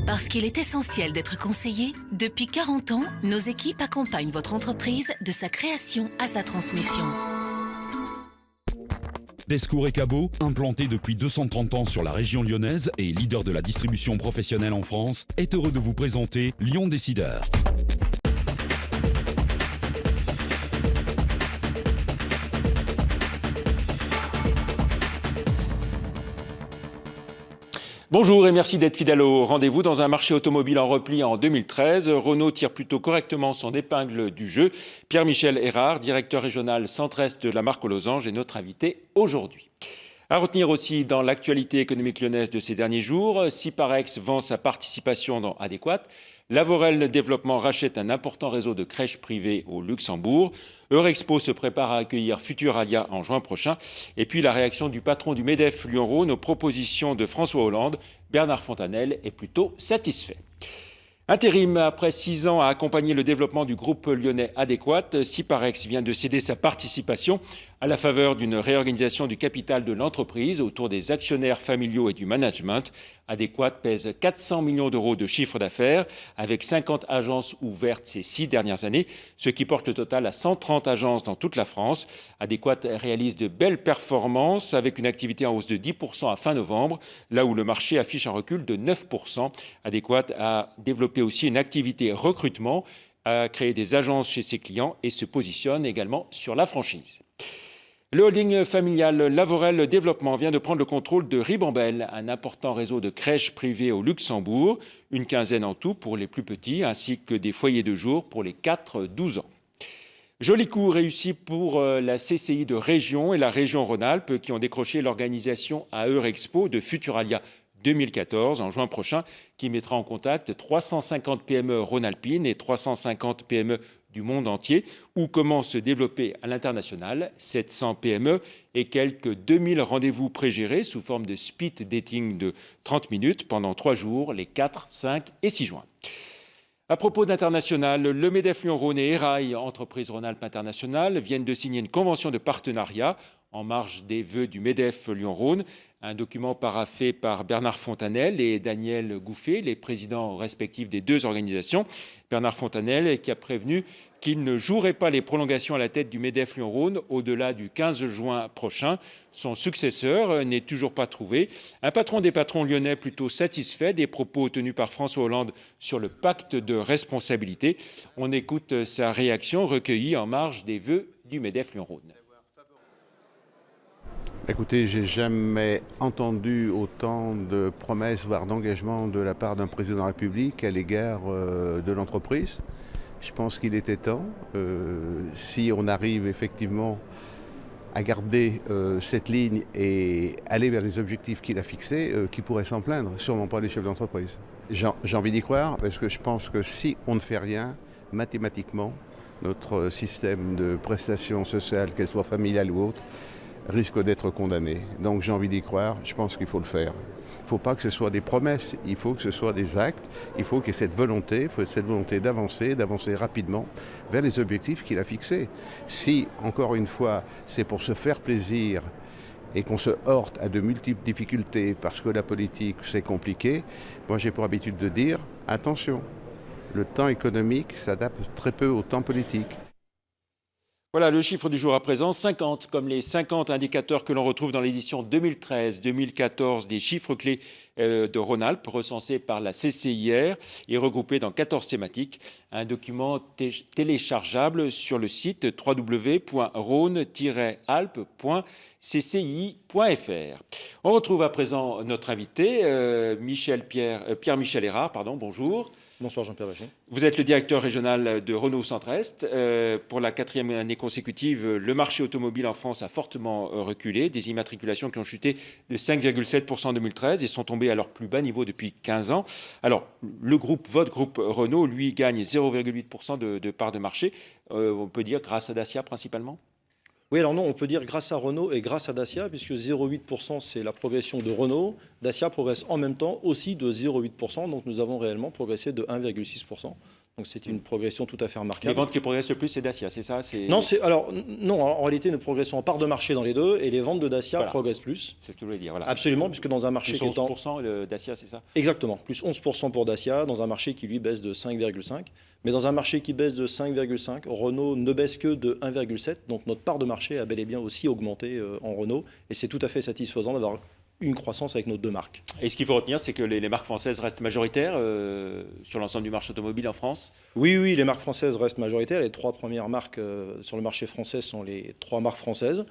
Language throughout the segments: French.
Parce qu'il est essentiel d'être conseillé, depuis 40 ans, nos équipes accompagnent votre entreprise de sa création à sa transmission. Descours et Cabot, implanté depuis 230 ans sur la région lyonnaise et leader de la distribution professionnelle en France, est heureux de vous présenter Lyon Décideur. Bonjour et merci d'être fidèle au rendez-vous. Dans un marché automobile en repli en 2013, Renault tire plutôt correctement son épingle du jeu. Pierre-Michel Hérard, directeur régional centre-est de la marque aux losanges, est notre invité aujourd'hui. À retenir aussi dans l'actualité économique lyonnaise de ces derniers jours, Ciparex vend sa participation dans Adéquat. Lavorel Développement rachète un important réseau de crèches privées au Luxembourg. Eurexpo se prépare à accueillir Futuralia en juin prochain. Et puis la réaction du patron du MEDEF Lyon-Rhône aux propositions de François Hollande, Bernard Fontanelle, est plutôt satisfait. Intérim, après 6 ans à accompagner le développement du groupe lyonnais Adéquat, Ciparex vient de céder sa participation à la faveur d'une réorganisation du capital de l'entreprise autour des actionnaires familiaux et du management. Adéquat pèse 400 millions d'euros de chiffre d'affaires avec 50 agences ouvertes ces 6 dernières années, ce qui porte le total à 130 agences dans toute la France. Adéquat réalise de belles performances avec une activité en hausse de 10% à fin novembre, là où le marché affiche un recul de 9%. Adéquat a développé aussi une activité recrutement, a créé des agences chez ses clients et se positionne également sur la franchise. Le holding familial Lavorel Développement vient de prendre le contrôle de Ribambelle, un important réseau de crèches privées au Luxembourg, une quinzaine en tout pour les plus petits, ainsi que des foyers de jour pour les 4-12 ans. Joli coup réussi pour la CCI de région et la région Rhône-Alpes qui ont décroché l'organisation à Eurexpo de Futuralia 2014 en juin prochain, qui mettra en contact 350 PME rhône-alpines et 350 PME du monde entier, ou comment se développer à l'international, 700 PME et quelques 2000 rendez-vous pré-gérés sous forme de speed dating de 30 minutes pendant 3 jours, les 4, 5 et 6 juin. À propos d'international, le MEDEF Lyon-Rhône et Erail, entreprise Rhône-Alpes Internationale, viennent de signer une convention de partenariat en marge des vœux du MEDEF Lyon-Rhône, un document paraphé par Bernard Fontanelle et Daniel Gouffet, les présidents respectifs des 2 organisations. Bernard Fontanelle qui a prévenu qu'il ne jouerait pas les prolongations à la tête du MEDEF Lyon-Rhône au-delà du 15 juin prochain. Son successeur n'est toujours pas trouvé. Un patron des patrons lyonnais plutôt satisfait des propos tenus par François Hollande sur le pacte de responsabilité. On écoute sa réaction recueillie en marge des vœux du MEDEF Lyon-Rhône. Écoutez, j'ai jamais entendu autant de promesses, voire d'engagements de la part d'un président de la République à l'égard de l'entreprise. Je pense qu'il était temps. Si on arrive effectivement à garder cette ligne et aller vers les objectifs qu'il a fixés, qui pourraient s'en plaindre, sûrement pas les chefs d'entreprise. J'ai envie d'y croire parce que je pense que si on ne fait rien, mathématiquement, notre système de prestations sociales, qu'elles soient familiales ou autres, risque d'être condamné. Donc j'ai envie d'y croire, je pense qu'il faut le faire. Il ne faut pas que ce soit des promesses, il faut que ce soit des actes, il faut qu'il y ait cette volonté d'avancer rapidement vers les objectifs qu'il a fixés. Si, encore une fois, c'est pour se faire plaisir et qu'on se heurte à de multiples difficultés parce que la politique c'est compliqué, moi j'ai pour habitude de dire, attention, le temps économique s'adapte très peu au temps politique. Voilà le chiffre du jour à présent, 50, comme les 50 indicateurs que l'on retrouve dans l'édition 2013-2014 des chiffres clés de Rhône-Alpes recensés par la CCIR et regroupés dans 14 thématiques. Un document téléchargeable sur le site www.rhône-alpes.cci.fr. On retrouve à présent notre invité, Pierre-Michel Hérard, bonjour. Bonsoir Jean-Pierre Bachet. Vous êtes le directeur régional de Renault Centre-Est. Pour la 4e année consécutive, le marché automobile en France a fortement reculé. Des immatriculations qui ont chuté de 5,7% en 2013 et sont tombées à leur plus bas niveau depuis 15 ans. Alors, votre groupe Renault, lui, gagne 0,8% de part de marché. On peut dire grâce à Dacia principalement ? Oui, alors non, on peut dire grâce à Renault et grâce à Dacia, puisque 0,8% c'est la progression de Renault. Dacia progresse en même temps aussi de 0,8%, donc nous avons réellement progressé de 1,6%. Donc c'est une progression tout à fait Les remarquable. ventes qui progressent le plus, c'est Dacia, c'est ça? Non, non, en réalité, nous progressons en part de marché dans les deux et les ventes de Dacia progressent plus. C'est ce que je voulais dire. Voilà. Absolument, puisque dans un marché Plus qui est en... 11% le Dacia, c'est ça? Exactement, plus 11% pour Dacia, dans un marché qui lui baisse de 5,5. Mais dans un marché qui baisse de 5,5, Renault ne baisse que de 1,7. Donc notre part de marché a bel et bien aussi augmenté en Renault. Et c'est tout à fait satisfaisant d'avoir une croissance avec nos deux marques. Et ce qu'il faut retenir, c'est que les marques françaises restent majoritaires sur l'ensemble du marché automobile en France? Oui, les marques françaises restent majoritaires. Les trois premières marques sur le marché français sont les trois marques françaises.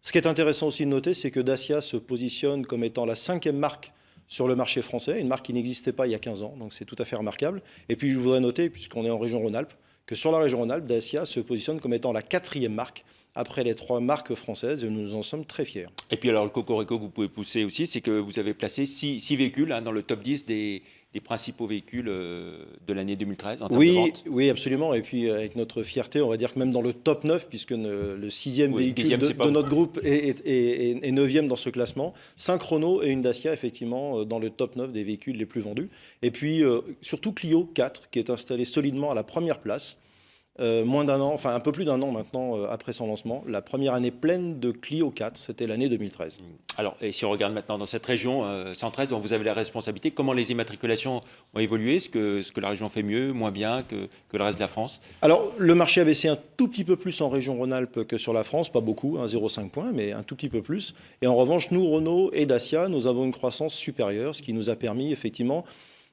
Ce qui est intéressant aussi de noter, c'est que Dacia se positionne comme étant la 5e marque sur le marché français, une marque qui n'existait pas il y a 15 ans, donc c'est tout à fait remarquable. Et puis je voudrais noter, puisqu'on est en région Rhône-Alpes, que sur la région Rhône-Alpes, Dacia se positionne comme étant la 4e marque après les 3 marques françaises, et nous en sommes très fiers. Et puis alors le cocorico que vous pouvez pousser aussi, c'est que vous avez placé 6 véhicules dans le top 10 des principaux véhicules de l'année 2013 en termes de vente. Oui, absolument. Et puis avec notre fierté, on va dire que même dans le top 9, puisque le 6e véhicule de notre groupe est 9e dans ce classement, 5 Renault et une Dacia, effectivement, dans le top 9 des véhicules les plus vendus. Et puis surtout Clio 4, qui est installé solidement à la première place. Moins d'un an, enfin un peu plus d'un an maintenant après son lancement. La première année pleine de Clio 4, c'était l'année 2013. Alors, et si on regarde maintenant dans cette région centre-est dont vous avez la responsabilité, comment les immatriculations ont évolué? Est-ce que la région fait mieux, moins bien que le reste de la France? Alors, le marché a baissé un tout petit peu plus en région Rhône-Alpes que sur la France, pas beaucoup, 0,5 points, mais un tout petit peu plus. Et en revanche, nous, Renault et Dacia, nous avons une croissance supérieure, ce qui nous a permis effectivement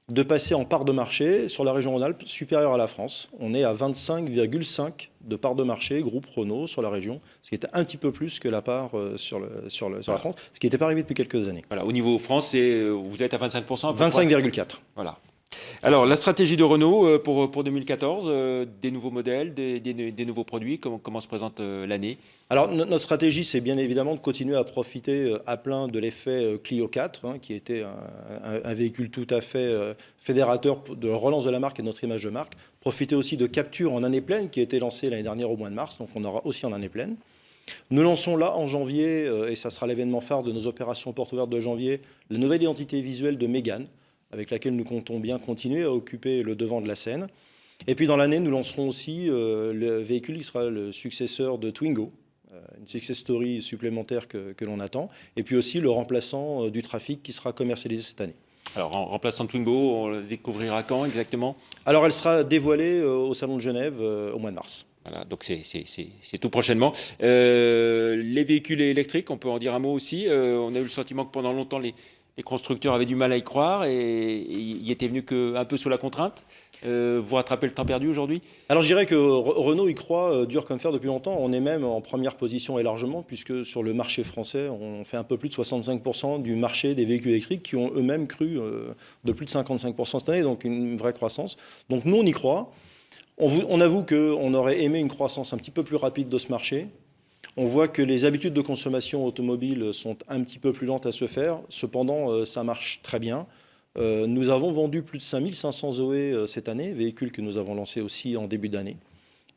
de passer en part de marché sur la région Rhône-Alpes supérieure à la France. On est à 25,5 de part de marché, groupe Renault sur la région, ce qui était un petit peu plus que la part sur la France, ce qui n'était pas arrivé depuis quelques années. Voilà, au niveau France, vous êtes à 25%? 25,4. Voilà. Alors, la stratégie de Renault pour 2014, des nouveaux modèles, des nouveaux produits, comment se présente l'année? Alors, notre stratégie, c'est bien évidemment de continuer à profiter à plein de l'effet Clio 4, qui était un véhicule tout à fait fédérateur de la relance de la marque et de notre image de marque. Profiter aussi de Capture en année pleine, qui a été lancée l'année dernière au mois de mars, donc on aura aussi en année pleine. Nous lançons là en janvier, et ça sera l'événement phare de nos opérations portes ouvertes de janvier, la nouvelle identité visuelle de Mégane, avec laquelle nous comptons bien continuer à occuper le devant de la scène. Et puis dans l'année, nous lancerons aussi le véhicule qui sera le successeur de Twingo, une success story supplémentaire que l'on attend, et puis aussi le remplaçant du Trafic qui sera commercialisé cette année. Alors, en remplaçant Twingo, on le découvrira quand exactement? Alors, elle sera dévoilée au Salon de Genève au mois de mars. Voilà, donc c'est tout prochainement. Les véhicules électriques, on peut en dire un mot aussi. On a eu le sentiment que pendant longtemps, les constructeurs avaient du mal à y croire et y étaient venus un peu sous la contrainte. Vous rattrapez le temps perdu aujourd'hui? Alors je dirais que Renault y croit dur comme fer depuis longtemps. On est même en première position et largement, puisque sur le marché français, on fait un peu plus de 65% du marché des véhicules électriques qui ont eux-mêmes cru de plus de 55% cette année, donc une vraie croissance. Donc nous, on y croit. On avoue qu'on aurait aimé une croissance un petit peu plus rapide de ce marché. On voit que les habitudes de consommation automobile sont un petit peu plus lentes à se faire. Cependant, ça marche très bien. Nous avons vendu plus de 5500 Zoé cette année, véhicules que nous avons lancés aussi en début d'année.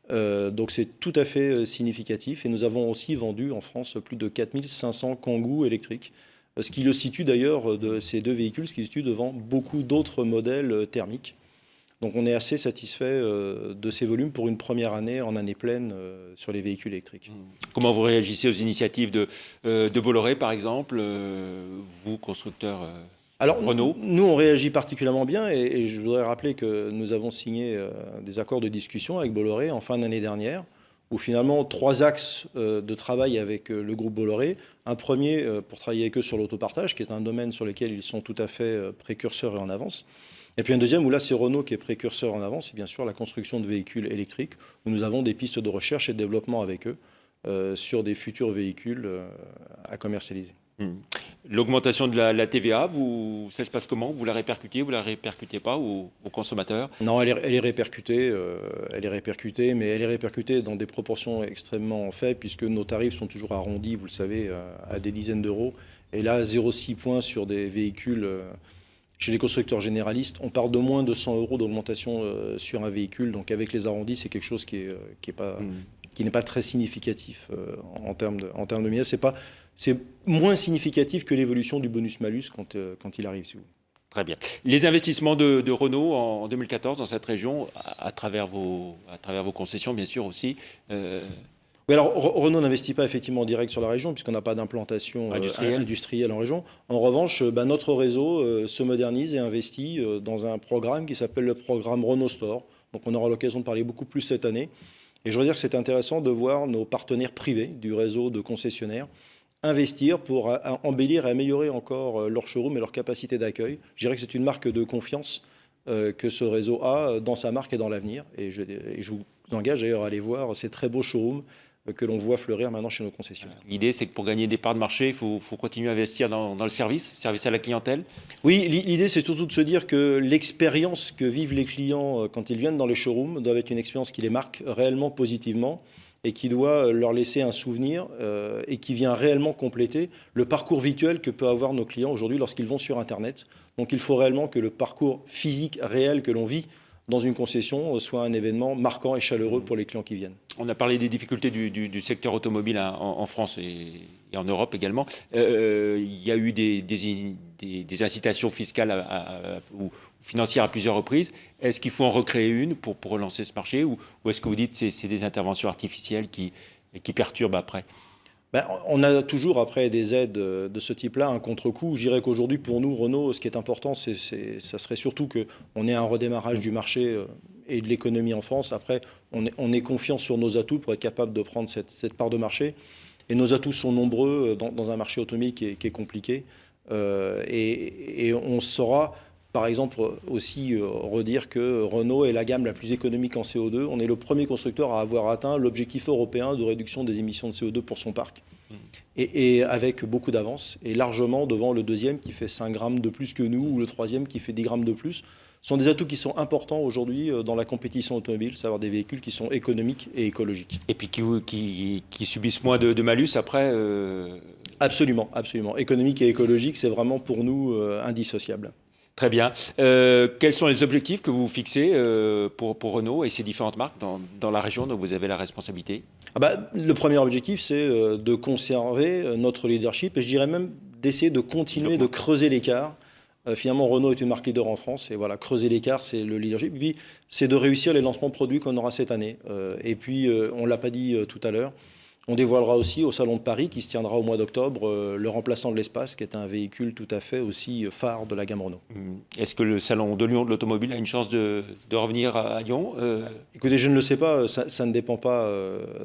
Donc c'est tout à fait significatif. Et nous avons aussi vendu en France plus de 4500 Kangoo électriques. Ce qui le situe d'ailleurs, de ces deux véhicules, ce qui le situe devant beaucoup d'autres modèles thermiques. Donc on est assez satisfait de ces volumes pour une première année en année pleine sur les véhicules électriques. Comment vous réagissez aux initiatives de Bolloré, par exemple, vous, constructeur Renault? Nous, on réagit particulièrement bien et je voudrais rappeler que nous avons signé des accords de discussion avec Bolloré en fin d'année dernière, où finalement 3 axes de travail avec le groupe Bolloré. Un premier pour travailler avec eux sur l'autopartage, qui est un domaine sur lequel ils sont tout à fait précurseurs et en avance. Et puis un deuxième où là c'est Renault qui est précurseur en avance, c'est bien sûr la construction de véhicules électriques, où nous avons des pistes de recherche et de développement avec eux sur des futurs véhicules à commercialiser. L'augmentation de la TVA, ça se passe comment? Vous la répercutez, vous la répercutez pas aux consommateurs? Non, elle est répercutée, mais elle est répercutée dans des proportions extrêmement faibles, puisque nos tarifs sont toujours arrondis, vous le savez, à des dizaines d'euros. Et là, 0,6 points sur des véhicules... Chez les constructeurs généralistes, on parle de moins de 100 euros d'augmentation sur un véhicule. Donc avec les arrondis, c'est quelque chose qui n'est pas très significatif en termes de milliers. C'est moins significatif que l'évolution du bonus-malus quand il arrive. Si vous. Très bien. Les investissements de Renault en 2014 dans cette région, à travers vos concessions, bien sûr aussi. Oui, alors Renault n'investit pas effectivement en direct sur la région puisqu'on n'a pas d'implantation industrielle en région. En revanche, notre réseau se modernise et investit dans un programme qui s'appelle le programme Renault Store. Donc on aura l'occasion de parler beaucoup plus cette année. Et je veux dire que c'est intéressant de voir nos partenaires privés du réseau de concessionnaires investir pour embellir et améliorer encore leur showroom et leur capacité d'accueil. Je dirais que c'est une marque de confiance que ce réseau a dans sa marque et dans l'avenir. Et je vous engage d'ailleurs à aller voir ces très beaux showrooms que l'on voit fleurir maintenant chez nos concessionnaires. L'idée, c'est que pour gagner des parts de marché, il faut continuer à investir dans le service à la clientèle. Oui, l'idée, c'est surtout de se dire que l'expérience que vivent les clients quand ils viennent dans les showrooms doit être une expérience qui les marque réellement positivement et qui doit leur laisser un souvenir et qui vient réellement compléter le parcours virtuel que peuvent avoir nos clients aujourd'hui lorsqu'ils vont sur Internet. Donc il faut réellement que le parcours physique réel que l'on vit dans une concession soit un événement marquant et chaleureux pour les clients qui viennent. On a parlé des difficultés du secteur automobile en France et en Europe également. Il y a eu des incitations fiscales ou financières à plusieurs reprises. Est-ce qu'il faut en recréer une pour relancer ce marché ou est-ce que vous dites que c'est des interventions artificielles qui perturbent après ? On a toujours, après des aides de ce type-là, un contre-coup. Je dirais qu'aujourd'hui, pour nous, Renault, ce qui est important, ça serait surtout qu'on ait un redémarrage du marché et de l'économie en France. Après, on est confiant sur nos atouts pour être capable de prendre cette part de marché. Et nos atouts sont nombreux dans un marché automobile qui est compliqué. Et on saura, par exemple, aussi redire que Renault est la gamme la plus économique en CO2. On est le premier constructeur à avoir atteint l'objectif européen de réduction des émissions de CO2 pour son parc. Et avec beaucoup d'avance, et largement devant le deuxième qui fait 5 grammes de plus que nous, ou le troisième qui fait 10 grammes de plus. Ce sont des atouts qui sont importants aujourd'hui dans la compétition automobile, c'est-à-dire des véhicules qui sont économiques et écologiques. Et puis qui subissent moins de malus après Absolument, absolument. Économique et écologique, c'est vraiment pour nous indissociable. Très bien. Quels sont les objectifs que vous fixez pour Renault et ses différentes marques dans la région dont vous avez la responsabilité ? Le premier objectif, c'est de conserver notre leadership et je dirais même d'essayer de continuer de creuser l'écart. Finalement, Renault est une marque leader en France et voilà, creuser l'écart, c'est le leadership. Et puis, c'est de réussir les lancements de produits qu'on aura cette année. Et puis, on ne l'a pas dit tout à l'heure, on dévoilera aussi au Salon de Paris, qui se tiendra au mois d'octobre, le remplaçant de l'Espace, qui est un véhicule tout à fait aussi phare de la gamme Renault. Est-ce que le Salon de Lyon de l'automobile a une chance de revenir à Lyon Écoutez, je ne le sais pas, ça ne dépend pas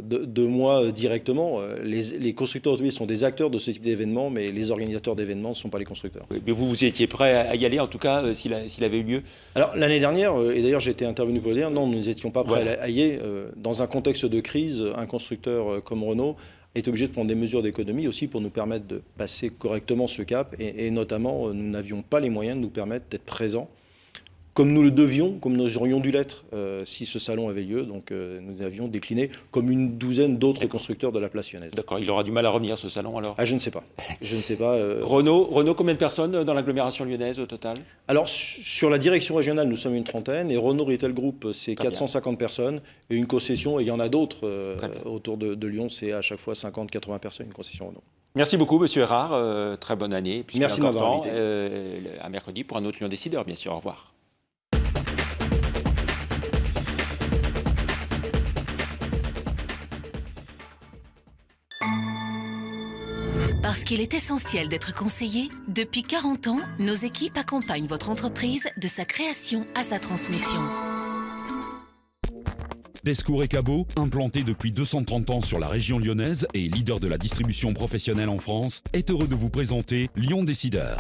de moi directement. Les constructeurs automobiles sont des acteurs de ce type d'événement, mais les organisateurs d'événements ne sont pas les constructeurs. Oui, mais vous étiez prêt à y aller, en tout cas, s'il avait eu lieu ? Alors, l'année dernière, et d'ailleurs j'étais intervenu pour le dire, non, nous n'étions pas prêts à y aller. Dans un contexte de crise, un constructeur comme Renault est obligé de prendre des mesures d'économie aussi pour nous permettre de passer correctement ce cap. Et notamment, nous n'avions pas les moyens de nous permettre d'être présents comme nous le devions, comme nous aurions dû l'être si ce salon avait lieu. Donc nous avions décliné comme une douzaine d'autres constructeurs de la place lyonnaise. D'accord, il aura du mal à revenir ce salon alors ? Je ne sais pas. Je ne sais pas. Renault, combien de personnes dans l'agglomération lyonnaise au total ? Alors sur la direction régionale, nous sommes une trentaine et Renault Retail Group, c'est 450 personnes et une concession, et il y en a d'autres autour de Lyon, c'est à chaque fois 50-80 personnes, une concession Renault. Merci beaucoup, Monsieur Erard. Très bonne année. Merci de m'avoir invité. À mercredi pour un autre Lyon Décideur, bien sûr. Au revoir. Parce qu'il est essentiel d'être conseillé, depuis 40 ans, nos équipes accompagnent votre entreprise de sa création à sa transmission. Descours et Cabot, implanté depuis 230 ans sur la région lyonnaise et leader de la distribution professionnelle en France, est heureux de vous présenter Lyon Décideur.